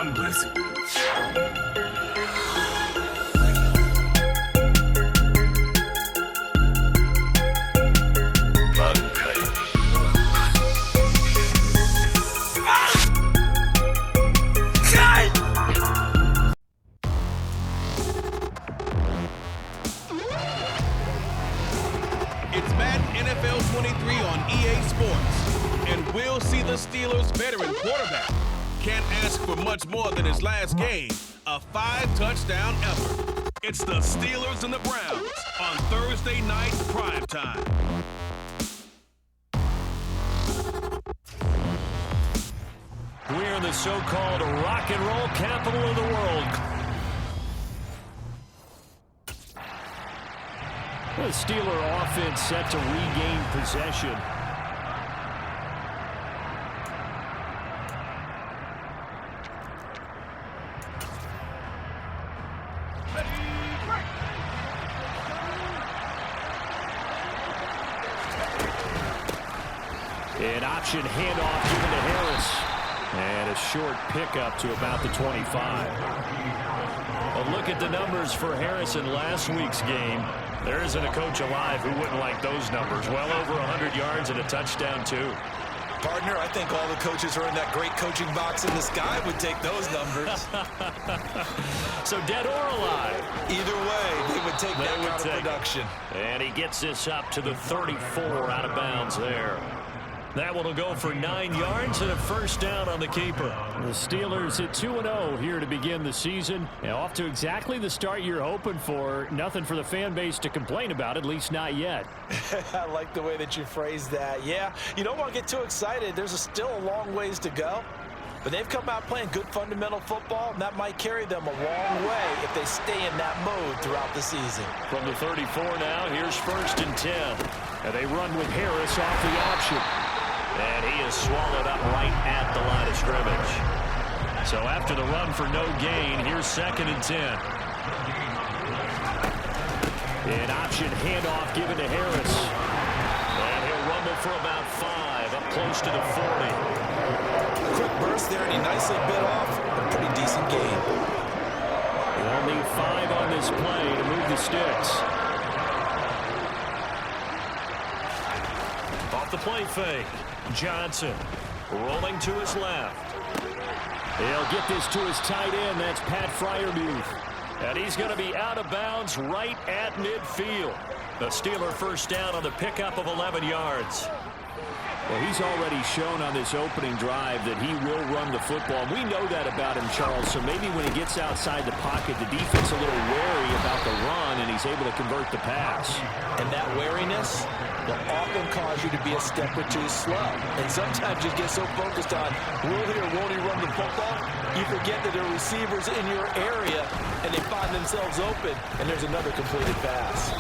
God bless you. It's Madden NFL 23 on EA Sports, and we'll see the Steelers' veteran quarterback can't ask for much more than his last game, a 5-touchdown effort. It's the Steelers and the Browns on Thursday night primetime. We're in the so-called rock and roll capital of the world. The Steeler offense set to regain possession. An option handoff given to Harris. And a short pickup to about the 25. A look at the numbers for Harris in last week's game. There isn't a coach alive who wouldn't like those numbers. Well over 100 yards and a touchdown, too. Partner, I think all the coaches who are in that great coaching box in the sky would take those numbers. So dead or alive? Either way, they would take that kind of production. And he gets this up to the 34 out of bounds there. That one will go for 9 yards and a first down on the keeper. The Steelers at 2-0 here to begin the season. And off to exactly the start you're hoping for. Nothing for the fan base to complain about, at least not yet. I like the way that you phrased that. Yeah, you don't want to get too excited. There's still a long ways to go. But they've come out playing good fundamental football, and that might carry them a long way if they stay in that mode throughout the season. From the 34 now, here's 1st and 10. And they run with Harris off the option. And he is swallowed up right at the line of scrimmage. So after the run for no gain, here's 2nd and 10. An option handoff given to Harris. And he'll rumble for about 5, up close to the 40. Quick burst there, and he nicely bit off a pretty decent gain. They'll need 5 on this play to move the sticks. Off the play fake. Johnson rolling to his left. He'll get this to his tight end. That's Pat Freiermuth. And he's going to be out of bounds right at midfield. The Steeler first down on the pickup of 11 yards. Well, he's already shown on this opening drive that he will run the football. We know that about him, Charles, so maybe when he gets outside the pocket, the defense a little wary about the run, and he's able to convert the pass. And that wariness will often cause you to be a step or two slow. And sometimes you get so focused on, will he or won't he run the football, you forget that there are receivers in your area, and they find themselves open, and there's another completed pass.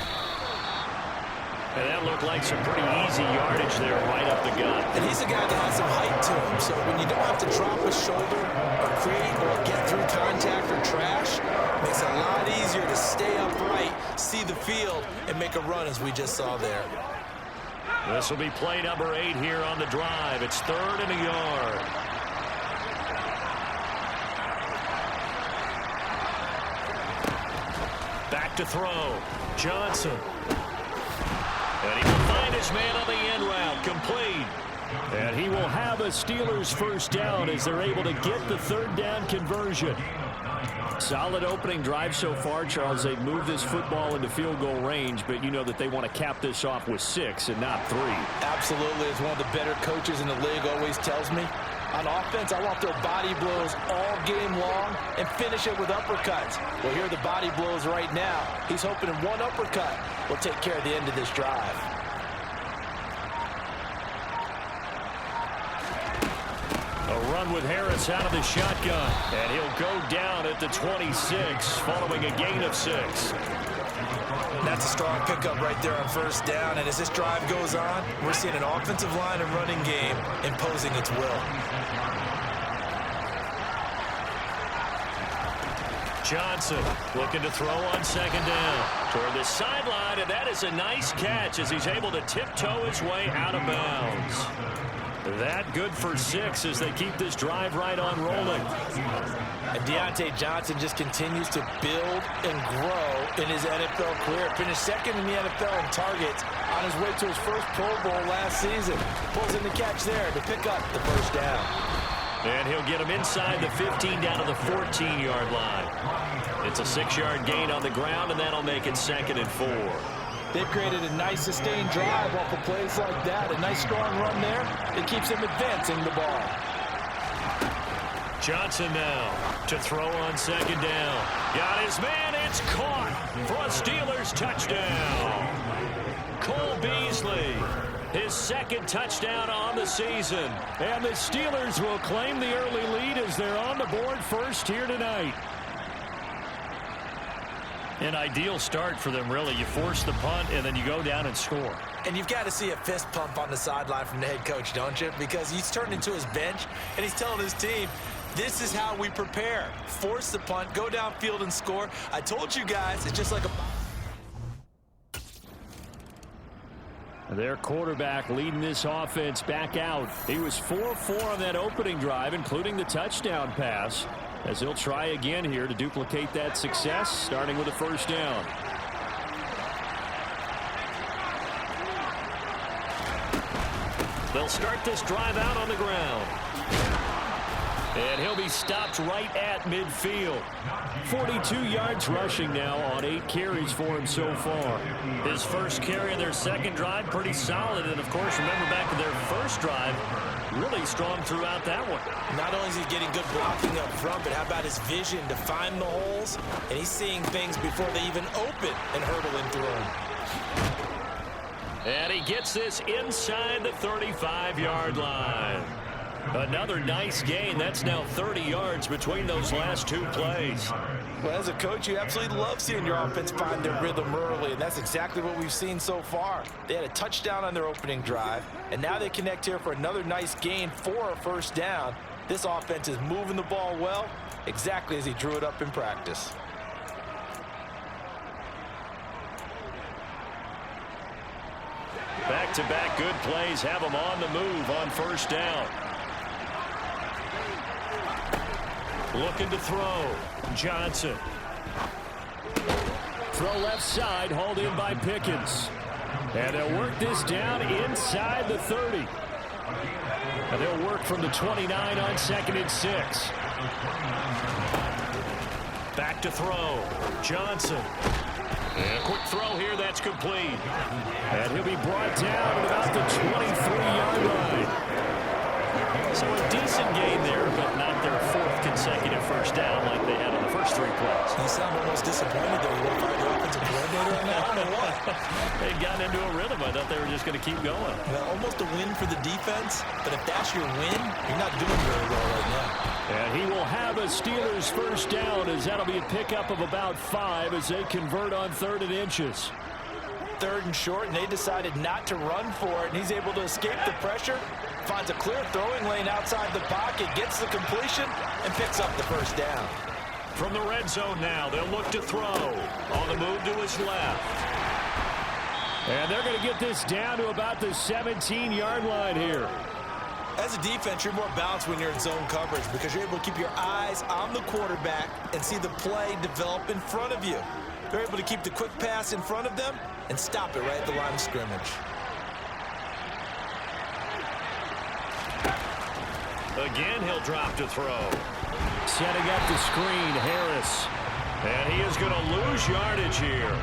And that looked like some pretty easy yardage there right up the gut. And he's a guy that has some height to him, so when you don't have to drop a shoulder or create or get through contact or trash, it makes it a lot easier to stay upright, see the field, and make a run as we just saw there. This will be play number 8 here on the drive. It's 3rd and a yard. Back to throw. Johnson. And he will find his man on the end route, complete. And he will have a Steelers first down as they're able to get the 3rd down conversion. Solid opening drive so far, Charles. They've moved this football into field goal range, but you know that they want to cap this off with 6 and not 3. Absolutely. As one of the better coaches in the league always tells me, on offense, I want their body blows all game long and finish it with uppercuts. Well, here are the body blows right now. He's hoping in one uppercut will take care of the end of this drive. A run with Harris out of the shotgun. And he'll go down at the 26 following a gain of 6. That's a strong pickup right there on 1st down. And as this drive goes on, we're seeing an offensive line and running game imposing its will. Johnson looking to throw on 2nd down. Toward the sideline, and that is a nice catch as he's able to tiptoe his way out of bounds. That good for 6 as they keep this drive right on rolling. And Deontay Johnson just continues to build and grow in his NFL career. Finished second in the NFL in targets on his way to his first Pro Bowl last season. Pulls in the catch there to pick up the first down. And he'll get him inside the 15 down to the 14-yard line. It's a 6-yard gain on the ground, and that'll make it 2nd and 4. They've created a nice sustained drive off of plays like that. A nice strong run there. It keeps them advancing the ball. Johnson now to throw on 2nd down. Got his man. It's caught for a Steelers touchdown. Cole Beasley, his 2nd touchdown on the season. And the Steelers will claim the early lead as they're on the board first here tonight. An ideal start for them, really. You force the punt, and then you go down and score. And you've got to see a fist pump on the sideline from the head coach, don't you? Because he's turned into his bench, and he's telling his team, this is how we prepare. Force the punt, go downfield and score. I told you guys, it's just like a... Their quarterback leading this offense back out. He was 4-4 on that opening drive, including the touchdown pass, as he'll try again here to duplicate that success, starting with a first down. They'll start this drive out on the ground. And he'll be stopped right at midfield. 42 yards rushing now on 8 carries for him so far. His first carry of their second drive, pretty solid. And, of course, remember back to their first drive, really strong throughout that one. Not only is he getting good blocking up front, but how about his vision to find the holes? And he's seeing things before they even open and hurdling through them. And he gets this inside the 35-yard line. Another nice gain. That's now 30 yards between those last 2 plays. Well, as a coach, you absolutely love seeing your offense find their rhythm early, and that's exactly what we've seen so far. They had a touchdown on their opening drive, and now they connect here for another nice gain for a first down. This offense is moving the ball well, exactly as he drew it up in practice. Back-to-back good plays have them on the move on first down. Looking to throw. Johnson. Throw left side, hauled in by Pickens. And they'll work this down inside the 30. And they'll work from the 29 on 2nd and 6. Back to throw. Johnson. And a quick throw here, that's complete. And he'll be brought down at about the 23-yard line. So a decent gain there, but not their 4th consecutive first down like they had on the first 3 plays. You sound almost disappointed there. You want to find the offensive coordinator on that one or what? They'd gotten into a rhythm. I thought they were just going to keep going. Well, almost a win for the defense, but if that's your win, you're not doing very well right now. And he will have a Steelers first down, as that'll be a pickup of about 5 as they convert on 3rd and inches. 3rd and short, and they decided not to run for it, and he's able to escape the pressure, finds a clear throwing lane outside the pocket, gets the completion, and picks up the first down. From the red zone now, they'll look to throw. On the move to his left. And they're going to get this down to about the 17-yard line here. As a defense, you're more balanced when you're in zone coverage because you're able to keep your eyes on the quarterback and see the play develop in front of you. They're able to keep the quick pass in front of them and stop it right at the line of scrimmage. Again, he'll drop to throw. Setting up the screen, Harris. And he is going to lose yardage here.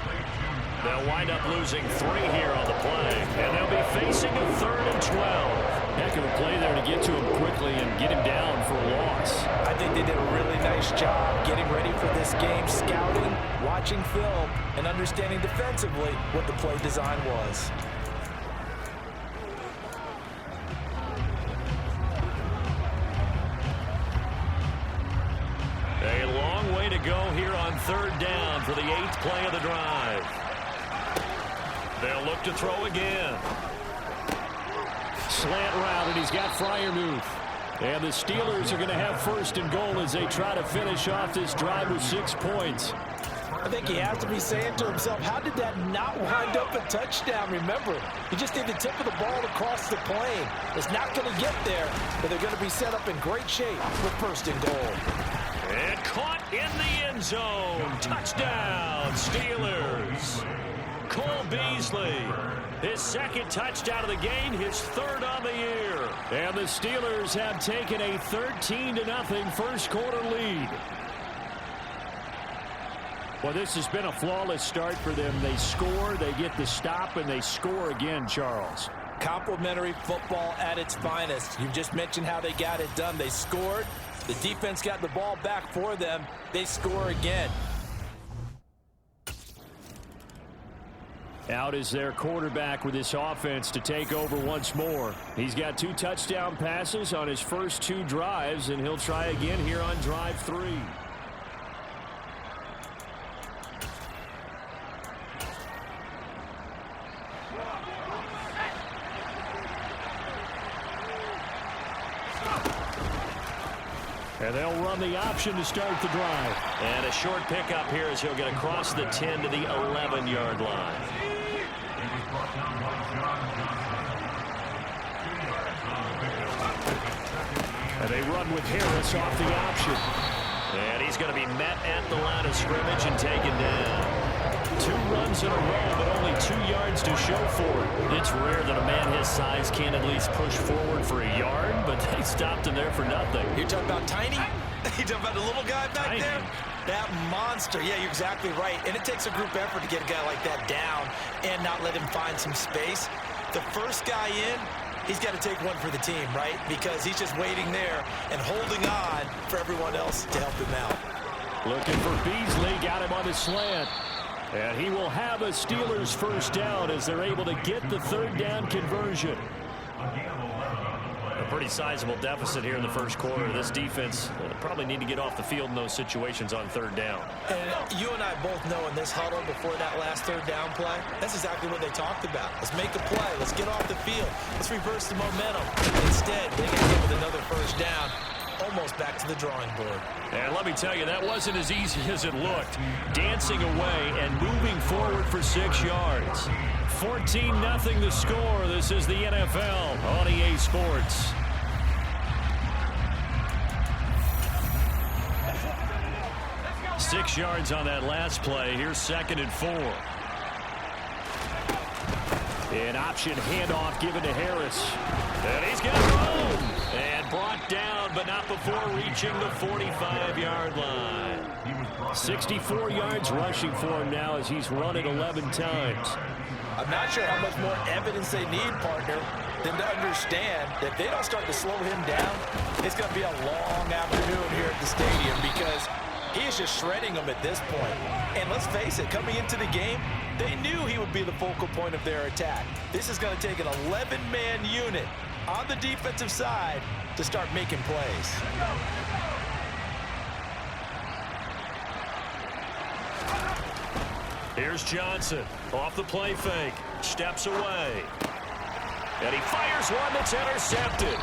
They'll wind up losing 3 here on the play. And they'll be facing a 3rd and 12. Heck of a play there to get to him quickly and get him down for a loss. I think they did a really nice job getting ready for this game, scouting, watching film, and understanding defensively what the play design was. A long way to go here on 3rd down for the 8th play of the drive. They'll look to throw again. Slant route, and he's got Freiermuth. And the Steelers are going to have 1st and goal as they try to finish off this drive with 6 points. I think he has to be saying to himself, how did that not wind up a touchdown? Remember, you just need the tip of the ball to cross the plane. It's not going to get there, but they're going to be set up in great shape with first and goal. And caught in the end zone. Touchdown, Steelers. Cole Beasley, his second touchdown of the game, his third on the year. And the Steelers have taken a 13-0 first quarter lead. Well, this has been a flawless start for them. They score, they get the stop, and they score again, Charles. Complimentary football at its finest. You just mentioned how they got it done. They scored. The defense got the ball back for them. They score again. Out is their quarterback with this offense to take over once more. He's got 2 touchdown passes on his first 2 drives, and he'll try again here on drive 3. And they'll run the option to start the drive. And a short pickup here as he'll get across the 10 to the 11-yard line. And they run with Harris off the option. And he's going to be met at the line of scrimmage and taken down. 2 runs in a row, but only 2 yards to show for it. It's rare that a man his size can't at least push forward for a yard, but they stopped him there for nothing. You're talking about tiny? You're talking about the little guy back there? That monster. Yeah, you're exactly right. And it takes a group effort to get a guy like that down and not let him find some space. The first guy in, he's got to take one for the team, right? Because he's just waiting there and holding on for everyone else to help him out. Looking for Beasley, got him on the slant. And he will have a Steelers first down as they're able to get the third down conversion. A pretty sizable deficit here in the first quarter. This defense will probably need to get off the field in those situations on third down. And you and I both know in this huddle before that last third down play, that's exactly what they talked about. Let's make a play. Let's get off the field. Let's reverse the momentum. Instead, they get hit with another first down. Almost back to the drawing board. And let me tell you, that wasn't as easy as it looked. Dancing away and moving forward for 6 yards. 14-0 the score. This is the NFL on EA Sports. Six yards on that last play. Here's 2nd and 4. An option handoff given to Harris. And he's got room. And brought down, but not before reaching the 45-yard line. 64 yards rushing for him now as he's run it 11 times. I'm not sure how much more evidence they need, partner, than to understand that if they don't start to slow him down, it's going to be a long afternoon here at the stadium because he is just shredding them at this point. And let's face it, coming into the game, they knew he would be the focal point of their attack. This is going to take an 11-man unit on the defensive side to start making plays. Here's Johnson off the play fake, steps away. And he fires one that's intercepted.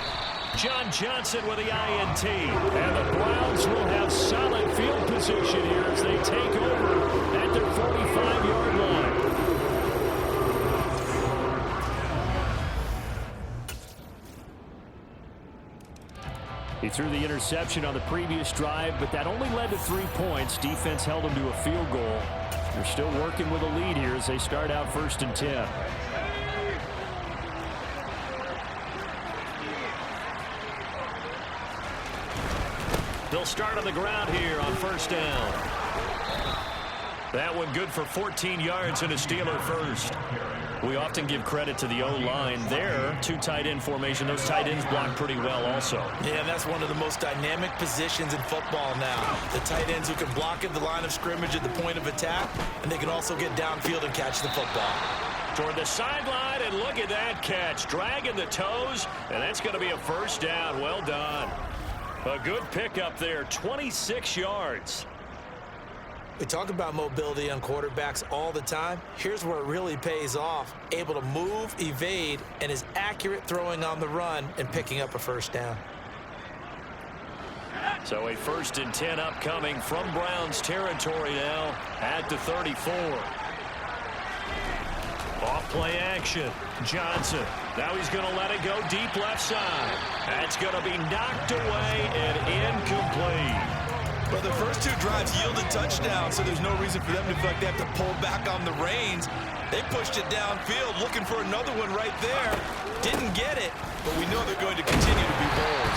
John Johnson with the INT. And the Browns will have solid field position here as they take over at their 45-yard line. He threw the interception on the previous drive, but that only led to 3 points. Defense held him to a field goal. They're still working with a lead here as they start out 1st and 10. They'll start on the ground here on 1st down. That one good for 14 yards and a Steeler first. We often give credit to the O-line there. 2 tight end formation. Those tight ends block pretty well also. Yeah, that's one of the most dynamic positions in football now. The tight ends who can block at the line of scrimmage at the point of attack, and they can also get downfield and catch the football. Toward the sideline, and look at that catch. Dragging the toes, and that's going to be a first down. Well done. A good pickup there, 26 yards. We talk about mobility on quarterbacks all the time. Here's where it really pays off. Able to move, evade, and is accurate throwing on the run and picking up a first down. So a 1st and 10 upcoming from Browns territory now at the 34. Off play action. Johnson. Now he's going to let it go deep left side. That's going to be knocked away and incomplete. Well, the first 2 drives yielded touchdowns, so there's no reason for them to feel like they have to pull back on the reins. They pushed it downfield, looking for another one right there. Didn't get it, but we know they're going to continue to be bold.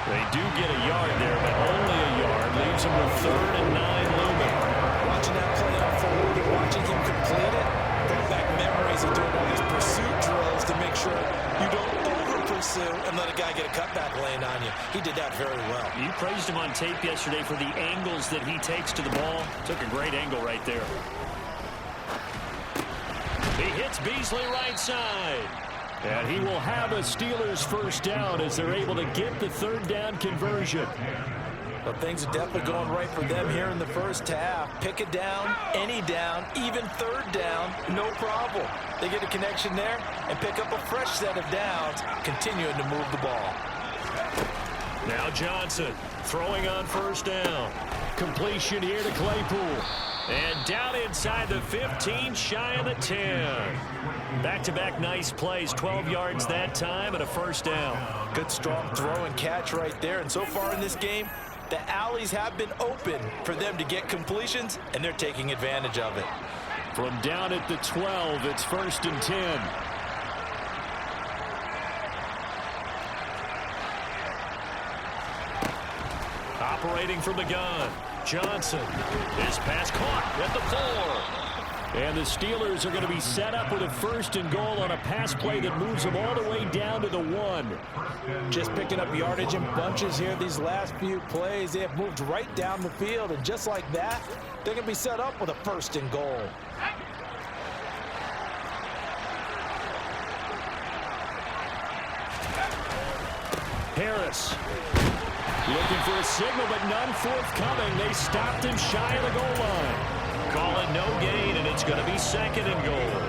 They do get a yard there, but only a yard. Leaves them with 3rd and 9 looming. Watching that play unfold and watching him complete it, brought back memories of doing all these pursuit drills to make sure you don't over-pursue and let a guy get a cutback lane on you. He did that very well. You praised him on tape yesterday for the angles that he takes to the ball. Took a great angle right there. He hits Beasley right side. And he will have a Steelers 1st down as they're able to get the 3rd down conversion. Well, things are definitely going right for them here in the first half. Pick it down, any down, even 3rd down, no problem. They get a connection there and pick up a fresh set of downs, continuing to move the ball. Now Johnson throwing on 1st down. Completion here to Claypool. And down inside the 15, shy of the 10. Back-to-back nice plays, 12 yards that time and a 1st down. Good strong throw and catch right there. And so far in this game, the alleys have been open for them to get completions, and they're taking advantage of it. From down at the 12, it's 1st and 10. Operating from the gun. Johnson. His pass caught at the 4. And the Steelers are going to be set up with a 1st and goal on a pass play that moves them all the way down to the 1. Just picking up yardage in bunches here these last few plays. They have moved right down the field, and just like that, they're going to be set up with a 1st and goal. Harris. Looking for a signal, but none forthcoming. They stopped him shy of the goal line. Call it no gain, and it's going to be 2nd and goal.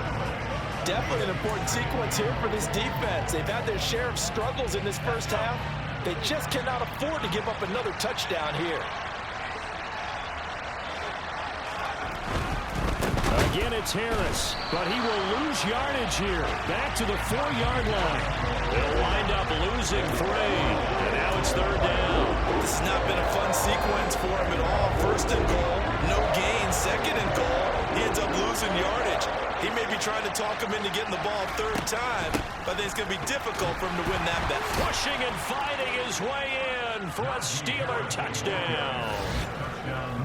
Definitely an important sequence here for this defense. They've had their share of struggles in this first half. They just cannot afford to give up another touchdown here. Again, it's Harris, but he will lose yardage here. Back to the 4-yard line. They'll wind up losing 3, and now it's 3rd down. This has not been a fun sequence for him at all. 1st and goal, no gain. 2nd and goal, he ends up losing yardage. He may be trying to talk him into getting the ball 3rd time, but I think it's going to be difficult for him to win that bet. Pushing and fighting his way in for a Steeler touchdown.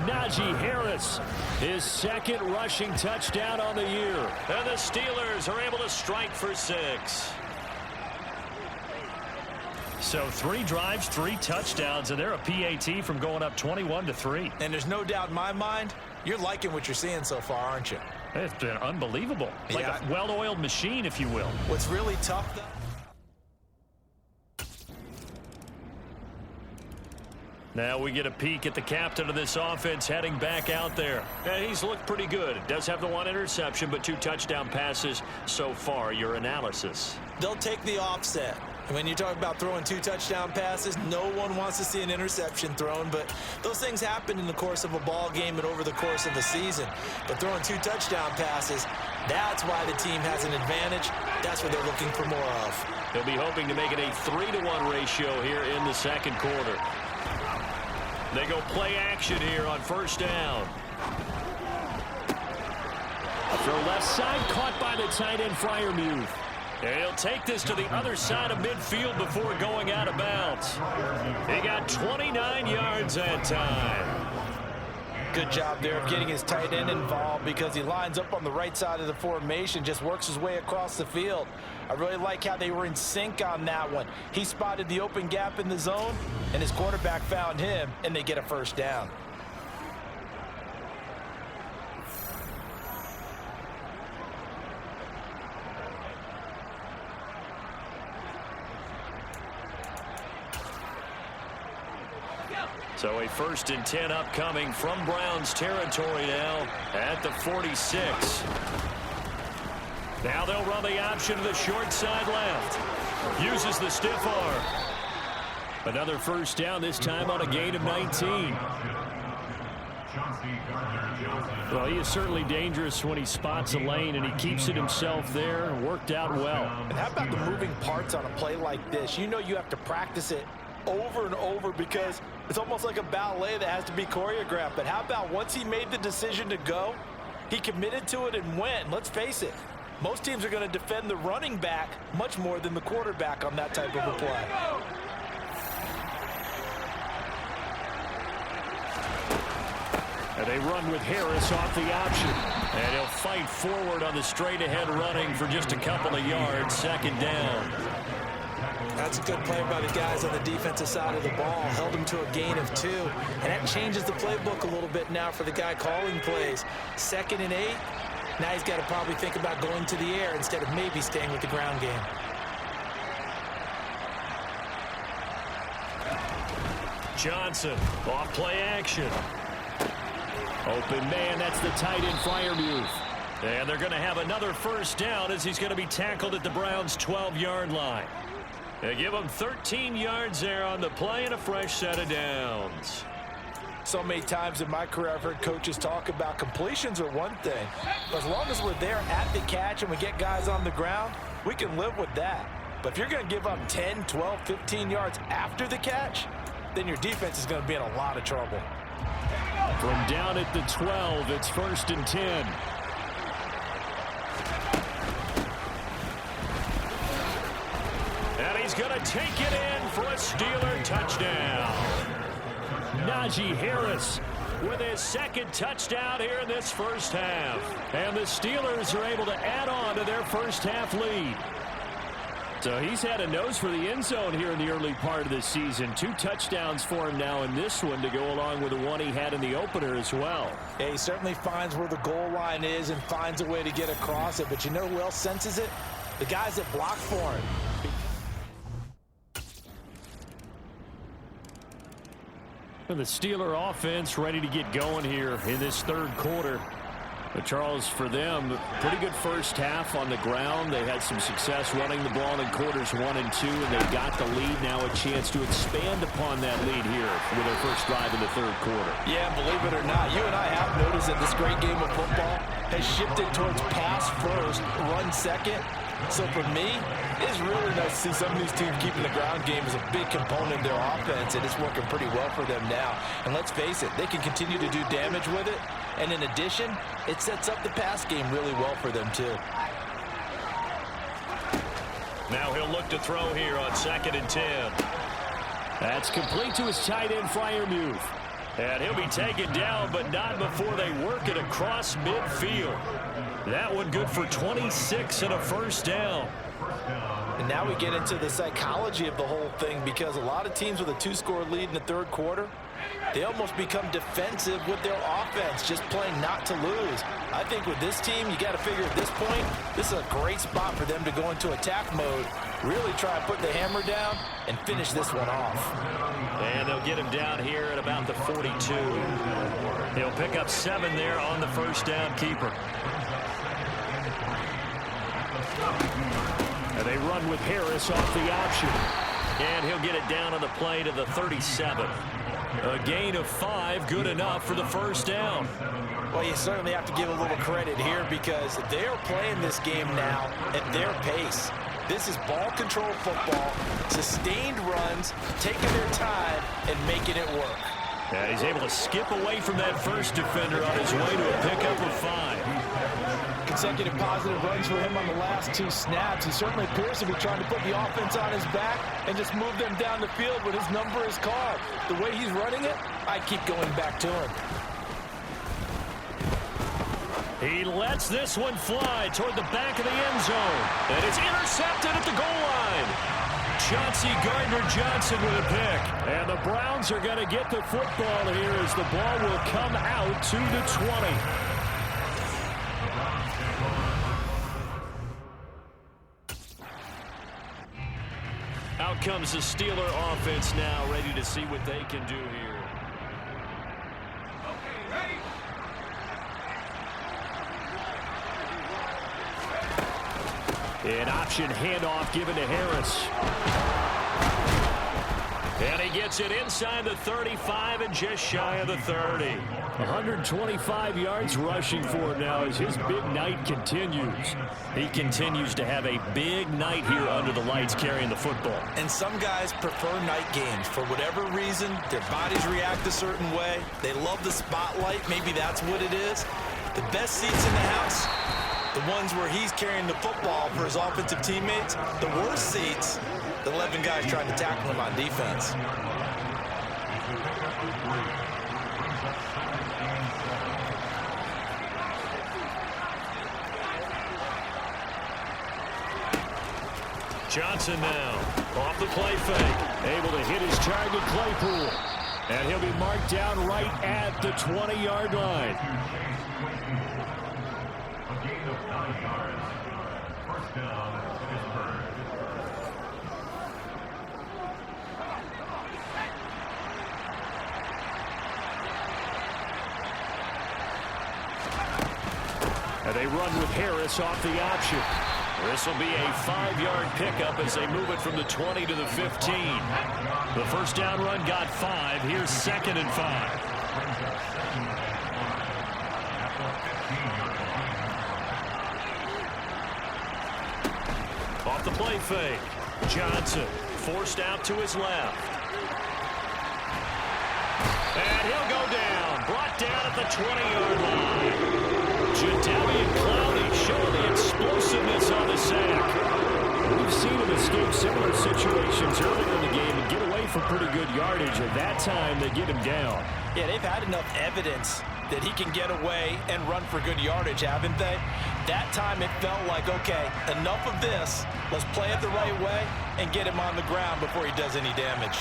Najee Harris, his 2nd rushing touchdown on the year. And the Steelers are able to strike for 6. So 3 drives, 3 touchdowns, and they're a PAT from going up 21-3. And there's no doubt in my mind, you're liking what you're seeing so far, aren't you? It's been unbelievable. Like a well-oiled machine, if you will. What's really tough, though? Now we get a peek at the captain of this offense heading back out there. And he's looked pretty good. Does have the 1 interception, but 2 touchdown passes so far. Your analysis? They'll take the offset. When you talk about throwing 2 touchdown passes, no one wants to see an interception thrown, but those things happen in the course of a ball game and over the course of the season. But throwing 2 touchdown passes, that's why the team has an advantage. That's what they're looking for more of. They'll be hoping to make it a 3-to-1 ratio here in the 2nd quarter. They go play action here on 1st down. Throw left side, caught by the tight end Freiermuth. And he'll take this to the other side of midfield before going out of bounds. He got 29 yards that time. Good job there of getting his tight end involved because he lines up on the right side of the formation, just works his way across the field. I really like how they were in sync on that one. He spotted the open gap in the zone, and his quarterback found him, and they get a 1st down. So a 1st and 10 upcoming from Browns territory now at the 46. Now they'll run the option to the short side left. Uses the stiff arm. Another first down, this time on a gain of 19. Well, he is certainly dangerous when he spots a lane, and he keeps it himself there. Worked out well. And how about the moving parts on a play like this? You know you have to practice it over and over because it's almost like a ballet that has to be choreographed. But how about once he made the decision to go, he committed to it and went. Let's face it, most teams are going to defend the running back much more than the quarterback on that type of a play. And they run with Harris off the option. And he'll fight forward on the straight-ahead running for just a couple of yards. Second down. That's a good play by the guys on the defensive side of the ball. Held him to a gain of 2. And that changes the playbook a little bit now for the guy calling plays. 2nd and 8. Now he's got to probably think about going to the air instead of maybe staying with the ground game. Johnson, off play action. Open man, that's the tight end Freiermuth. And they're going to have another first down as he's going to be tackled at the Browns' 12-yard line. They give him 13 yards there on the play and a fresh set of downs. So many times in my career I've heard coaches talk about completions are one thing. But as long as we're there at the catch and we get guys on the ground, we can live with that. But if you're going to give up 10, 12, 15 yards after the catch, then your defense is going to be in a lot of trouble. From down at the 12, it's 1st and 10. And he's going to take it in for a Steeler touchdown. Najee Harris with his 2nd touchdown here in this first half. And the Steelers are able to add on to their first half lead. So he's had a nose for the end zone here in the early part of the season. 2 touchdowns for him now in this one to go along with the one he had in the opener as well. Yeah, he certainly finds where the goal line is and finds a way to get across it. But you know who else senses it? The guys that block for him. And the Steeler offense ready to get going here in this 3rd quarter. But Charles, for them, pretty good first half on the ground. They had some success running the ball in quarters 1 and 2, and they got the lead. Now a chance to expand upon that lead here with their first drive in the 3rd quarter. Yeah, believe it or not, you and I have noticed that this great game of football has shifted towards pass first, run second. So for me, it's really nice to see some of these teams keeping the ground game as a big component of their offense, and it's working pretty well for them now. And let's face it, they can continue to do damage with it. And in addition, it sets up the pass game really well for them, too. Now he'll look to throw here on 2nd and 10. That's complete to his tight end, Freiermuth. And he'll be taken down, but not before they work it across midfield. That one good for 26 and a first down. And now we get into the psychology of the whole thing, because a lot of teams with a 2-score lead in the 3rd quarter, they almost become defensive with their offense, just playing not to lose. I think with this team, you got to figure at this point, this is a great spot for them to go into attack mode, really try and put the hammer down and finish this one off. And they'll get him down here at about the 42. He'll pick up 7 there on the first down keeper. And they run with Harris off the option. And he'll get it down on the play to the 37. A gain of 5, good enough for the first down. Well, you certainly have to give a little credit here because they're playing this game now at their pace. This is ball control football, sustained runs, taking their time and making it work. And he's able to skip away from that first defender on his way to a pickup of 5. Consecutive positive runs for him on the last 2 snaps. He certainly appears to be trying to put the offense on his back and just move them down the field when his number is called. The way he's running it, I keep going back to him. He lets this one fly toward the back of the end zone. And it's intercepted at the goal line. Chauncey Gardner-Johnson with a pick. And the Browns are going to get the football here as the ball will come out to the 20. Out comes the Steeler offense now, ready to see what they can do here. An option handoff given to Harris. And he gets it inside the 35 and just shy of the 30. 125 yards rushing for him now as his big night continues. He continues to have a big night here under the lights carrying the football. And some guys prefer night games. For whatever reason, their bodies react a certain way. They love the spotlight. Maybe that's what it is. The best seats in the house, the ones where he's carrying the football for his offensive teammates. The worst seats, the 11 guys trying to tackle him on defense. Johnson now, off the play fake, able to hit his target Claypool. And he'll be marked down right at the 20-yard line. A gain of 9 yards. First down, Pittsburgh. And they run with Harris off the option. This will be a 5-yard pickup as they move it from the 20 to the 15. The first down run got 5. Here's 2nd and 5. Off the play fake. Johnson forced out to his left. And he'll go down. Brought down at the 20-yard line. Jadeveon Clowney showing the explosiveness on the sack. We've seen him escape similar situations earlier in the game and get away from pretty good yardage. At that time, they get him down. Yeah, they've had enough evidence that he can get away and run for good yardage, haven't they? That time it felt like, okay, enough of this. Let's play it the right way and get him on the ground before he does any damage.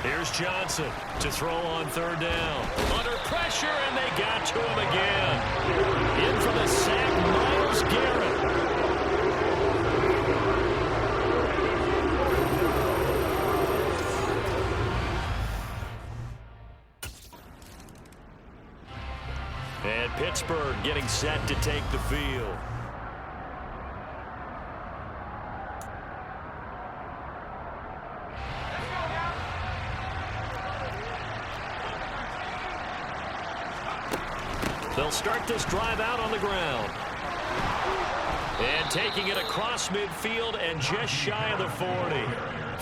Here's Johnson to throw on 3rd down. Under pressure, and they got to him again. In for the sack, Myles Garrett. And Pittsburgh getting set to take the field. They'll start this drive out on the ground. And taking it across midfield and just shy of the 40.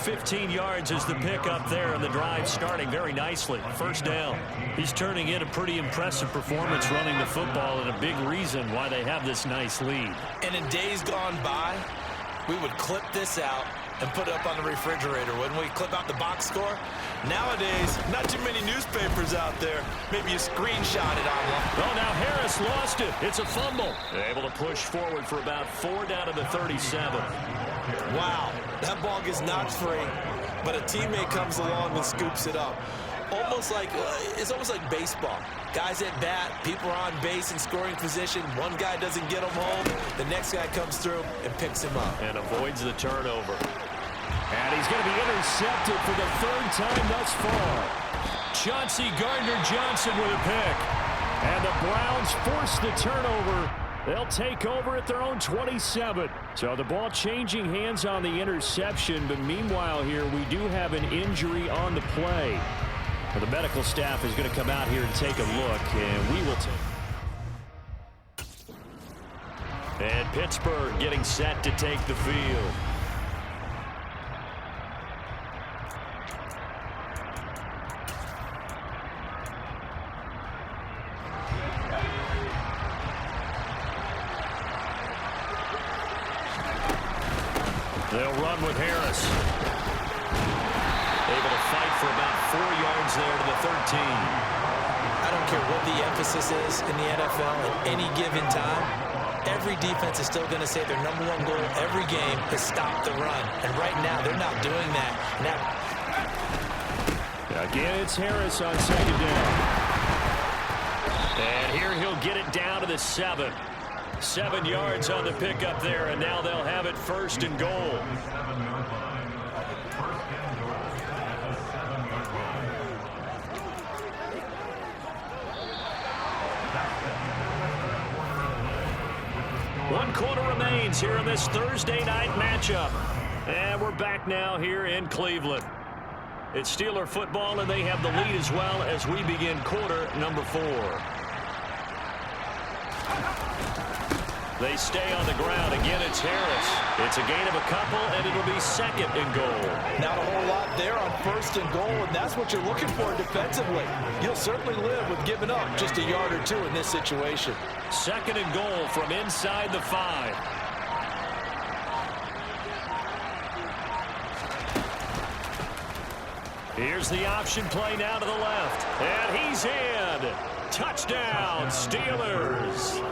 15 yards is the pickup there, and the drive starting very nicely. First down. He's turning in a pretty impressive performance running the football, and a big reason why they have this nice lead. And in days gone by, we would clip this out and put it up on the refrigerator, wouldn't we? Clip out the box score. Nowadays, not too many newspapers out there. Maybe you screenshot it online. Oh, now Harris lost it. It's a fumble. They're able to push forward for about 4 down to the 37. Wow, that ball gets knocked free, but a teammate comes along and scoops it up. It's almost like baseball. Guys at bat, people are on base in scoring position. One guy doesn't get him home. The next guy comes through and picks him up. And avoids the turnover. And he's going to be intercepted for the 3rd time thus far. Chauncey Gardner-Johnson with a pick. And the Browns force the turnover. They'll take over at their own 27. So the ball changing hands on the interception. But meanwhile here, we do have an injury on the play. Well, the medical staff is going to come out here and take a look, and we will take. And Pittsburgh getting set to take the field. They'll run with Harris. Able to fight for about 4 yards there to the 13. I don't care what the emphasis is in the NFL at any given time. Every defense is still going to say their #1 goal every game is stop the run. And right now, they're not doing that. Again, it's Harris on 2nd down. And here he'll get it down to the 7. 7 yards on the pickup there, and now they'll have it 1st and goal. One quarter remains here in this Thursday night matchup. And we're back now here in Cleveland. It's Steeler football, and they have the lead as well as we begin quarter number 4. They stay on the ground. Again, it's Harris. It's a gain of a couple, and it'll be 2nd and goal. Not a whole lot there on 1st and goal, and that's what you're looking for defensively. You'll certainly live with giving up just a yard or 2 in this situation. 2nd and goal from inside the 5. Here's the option play now to the left. And he's in. Touchdown, Steelers.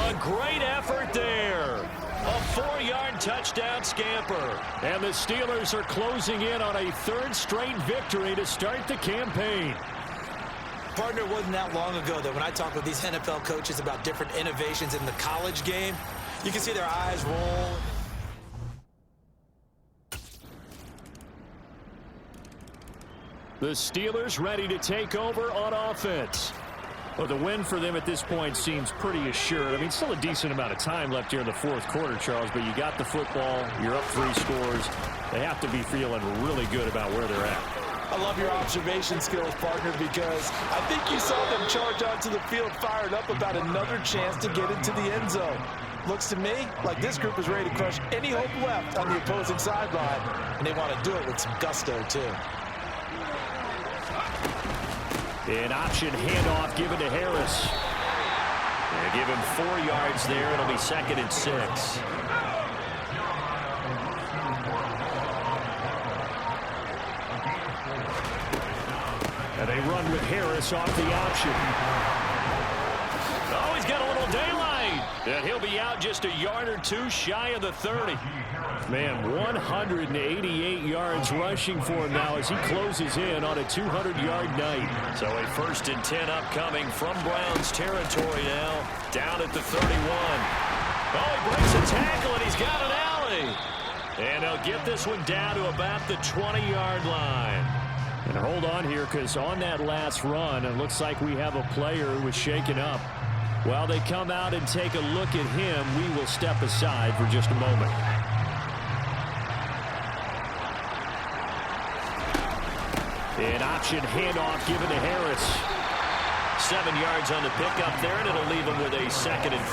A great effort there. A 4-yard touchdown scamper. And the Steelers are closing in on a 3rd straight victory to start the campaign. Partner, it wasn't that long ago that when I talk with these NFL coaches about different innovations in the college game, you can see their eyes roll. The Steelers ready to take over on offense. Well, the win for them at this point seems pretty assured. I mean, still a decent amount of time left here in the 4th quarter, Charles, but you got the football. You're up 3 scores. They have to be feeling really good about where they're at. I love your observation skills, partner, because I think you saw them charge onto the field fired up about another chance to get into the end zone. Looks to me like this group is ready to crush any hope left on the opposing sideline, and they want to do it with some gusto, too. An option handoff given to Harris. They give him 4 yards there. It'll be 2nd and 6. And they run with Harris off the option. Oh, he's got a little daylight. And he'll be out just a yard or 2 shy of the 30. Man, 188 yards rushing for him now as he closes in on a 200-yard night. So a 1st and 10 upcoming from Browns territory now, down at the 31. Oh, he breaks a tackle, and he's got an alley. And they'll get this one down to about the 20-yard line. And hold on here, because on that last run, it looks like we have a player who was shaken up. While they come out and take a look at him, we will step aside for just a moment. An option handoff given to Harris. 7 yards on the pickup there, and it'll leave him with a 2nd and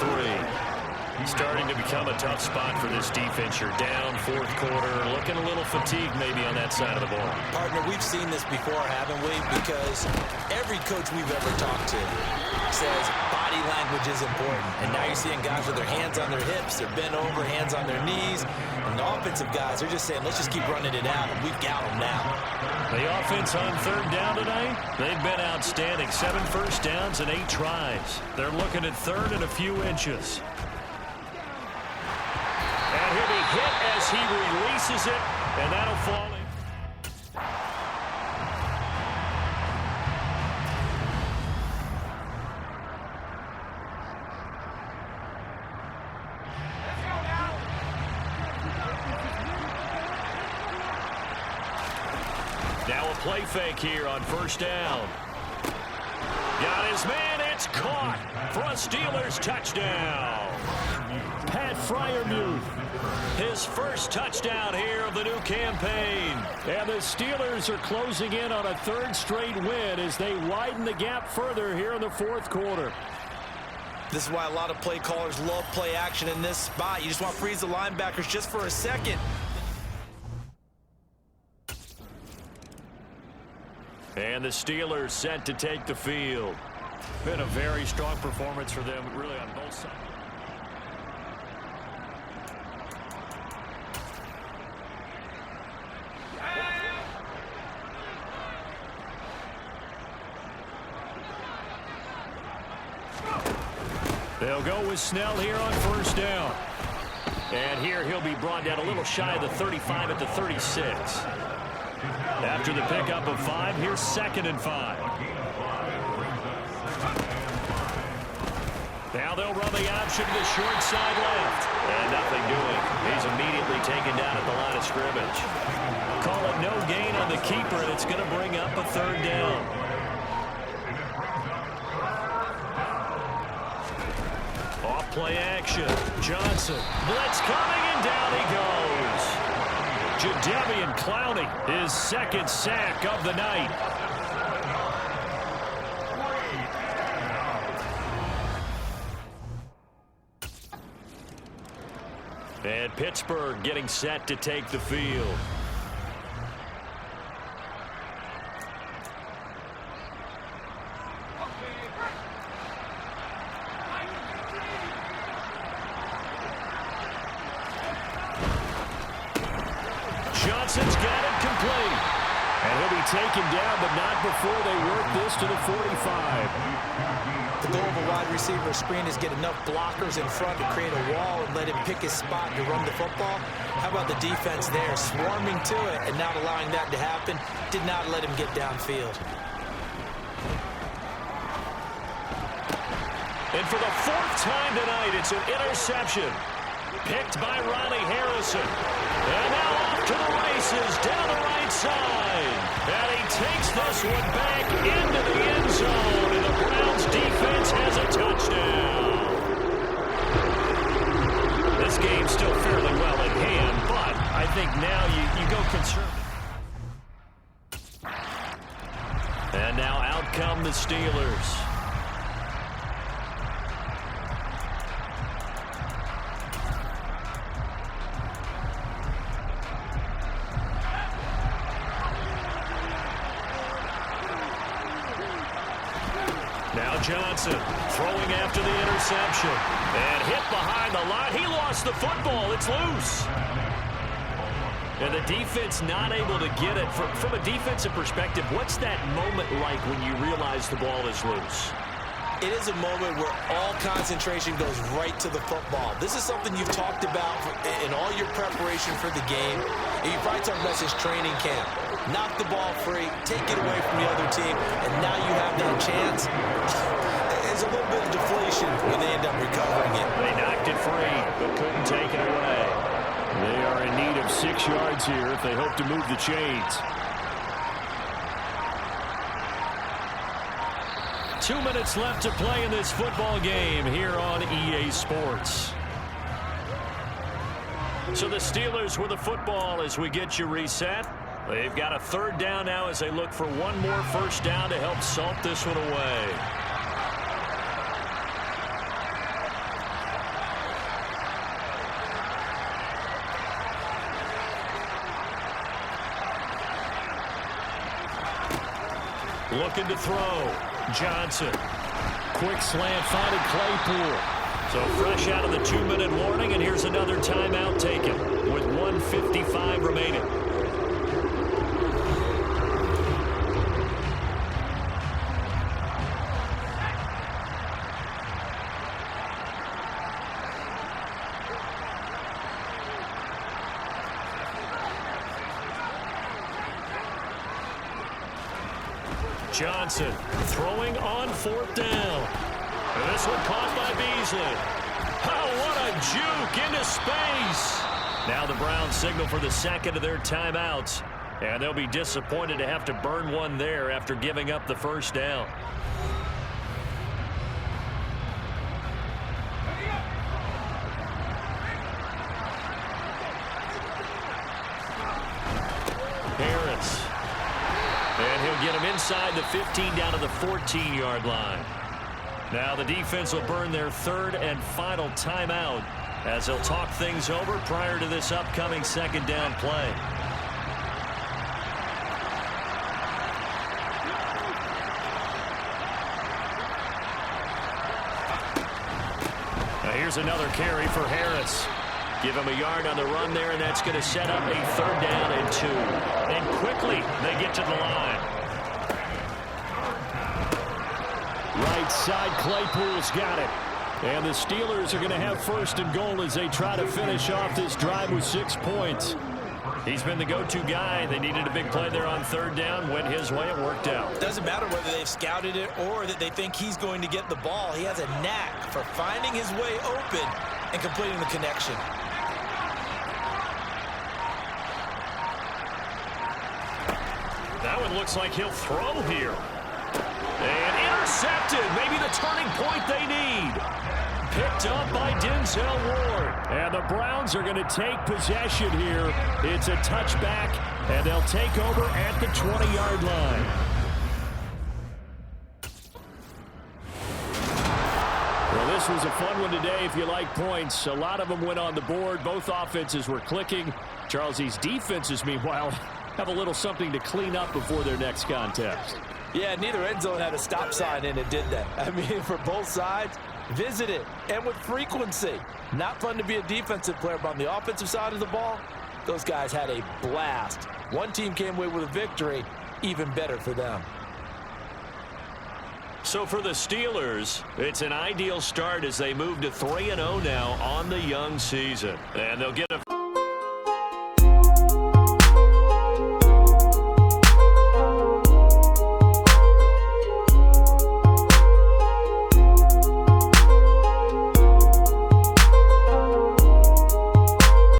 3. Starting to become a tough spot for this defense. You're down 4th quarter, looking a little fatigued maybe on that side of the ball. Partner, we've seen this before, haven't we? Because every coach we've ever talked to says body language is important. And now you're seeing guys with their hands on their hips, they're bent over, hands on their knees. And the offensive guys, they're just saying, let's just keep running it out, and we've got them now. The offense on 3rd down tonight, they've been outstanding. 7 first downs and 8 tries. They're looking at 3rd and a few inches. And he'll be hit as he releases it, and that'll fall in. Now a play fake here on 1st down. Got his man, it's caught for a Steelers touchdown. Pat Freiermuth, his 1st touchdown here of the new campaign. And the Steelers are closing in on a 3rd straight win as they widen the gap further here in the 4th quarter. This is why a lot of play callers love play action in this spot. You just want to freeze the linebackers just for a second. And the Steelers set to take the field. Been a very strong performance for them, really, on both sides. They'll go with Snell here on 1st down. And here he'll be brought down a little shy of the 35 at the 36. After the pickup of 5, here's 2nd and 5. Now they'll run the option to the short side left. And nothing doing. He's immediately taken down at the line of scrimmage. Call it no gain on the keeper, and it's going to bring up a 3rd down. Off play action. Johnson. Blitz coming, and down he goes. Jadeveon Clowney, his second sack of the night. And Pittsburgh getting set to take the field. Johnson's got it complete. And he'll be taken down, but not before they work this to the 45. The goal of a wide receiver screen is get enough blockers in front to create a wall and let him pick his spot to run the football. How about the defense there, swarming to it and not allowing that to happen? Did not let him get downfield. And for the fourth time tonight, it's an interception. Picked by Ronnie Harrison. And now off to the races down the right side. And he takes this one back into the end zone. And the Browns defense has a touchdown. This game's still fairly well in hand, but I think now you go conservative. And now out come the Steelers. Now Johnson throwing after the interception. And hit behind the line. He lost the football. It's loose. And the defense not able to get it. From a defensive perspective, what's that moment like when you realize the ball is loose? It is a moment where all concentration goes right to the football. This is something you've talked about in all your preparation for the game. And you probably talked about since training camp. Knock the ball free, take it away from the other team, and now you have that chance. There's a little bit of deflation when they end up recovering it. They knocked it free, but couldn't take it away. They are in need of 6 yards here if they hope to move the chains. 2 minutes left to play in this football game here on EA Sports. So the Steelers with the football as we get you reset. They've got a third down now as they look for one more first down to help salt this one away. Looking to throw. Johnson. Quick slant finding Claypool. So fresh out of the 2-minute warning, and here's another timeout taken with 1:55 remaining. Johnson throwing on fourth down. And this one caught by Beasley. Oh, what a juke into space. Now the Browns signal for the second of their timeouts. And they'll be disappointed to have to burn one there after giving up the first down. Harris. And he'll get him inside the 15 down to the 14-yard line. Now the defense will burn their third and final timeout as they'll talk things over prior to this upcoming second down play. Now here's another carry for Harris. Give him a yard on the run there, and that's going to set up a third down and 2. And quickly, they get to the line. Right side, Claypool's got it. And the Steelers are going to have first and goal as they try to finish off this drive with 6 points. He's been the go-to guy. They needed a big play there on third down. Went his way. It worked out. Doesn't matter whether they've scouted it or that they think he's going to get the ball. He has a knack for finding his way open and completing the connection. That one looks like he'll throw here. And intercepted. Maybe the turning point they need. picked up by Denzel Ward. And the Browns are going to take possession here. It's a touchback, and they'll take over at the 20-yard line. Well, this was a fun one today if you like points. A lot of them went on the board. Both offenses were clicking. Charles, these defenses, meanwhile, have a little something to clean up before their next contest. Yeah, neither end zone had a stop sign in it, did they? I mean, for both sides, visit it, and with frequency. Not fun to be a defensive player, but on the offensive side of the ball, those guys had a blast. One team came away with a victory, even better for them. So for the Steelers, it's an ideal start as they move to 3-0 now on the young season. And they'll get a